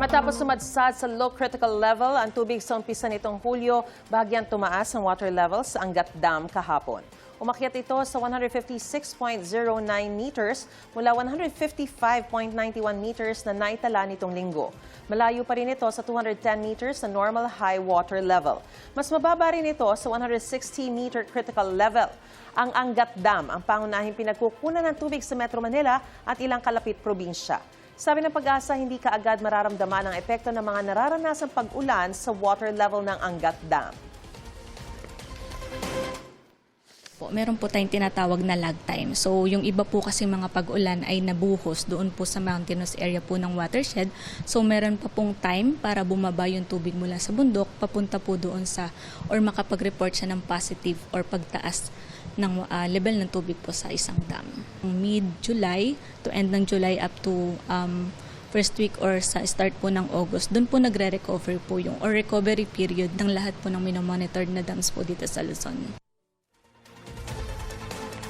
Matapos sumadsad sa low critical level ang tubig sa umpisa nitong Hulyo, bahagyang tumaas ang water level sa Angat Dam kahapon. Umakyat ito sa 156.09 meters mula 155.91 meters na naitala nitong linggo. Malayo pa rin ito sa 210 meters na normal high water level. Mas mababa rin ito sa 160-meter critical level. Ang Angat Dam ang pangunahing pinagkukunan ng tubig sa Metro Manila at ilang kalapit probinsya. Sabi ng Pag-asa, hindi kaagad mararamdaman ang epekto ng mga nararanasang pag-ulan sa water level ng Angat Dam. Meron po tayong tinatawag na lag time. So yung iba po kasi mga pag-ulan ay nabuhos doon po sa mountainous area po ng watershed. So meron pa pong time para bumaba yung tubig mula sa bundok, papunta po doon sa or makapag-report siya ng positive or pagtaas ng level ng tubig po sa isang dam. Mid-July to end ng July up to first week or sa start po ng August, doon po nagre-recover po yung or recovery period ng lahat po ng minomonitor na dams po dito sa Luzon.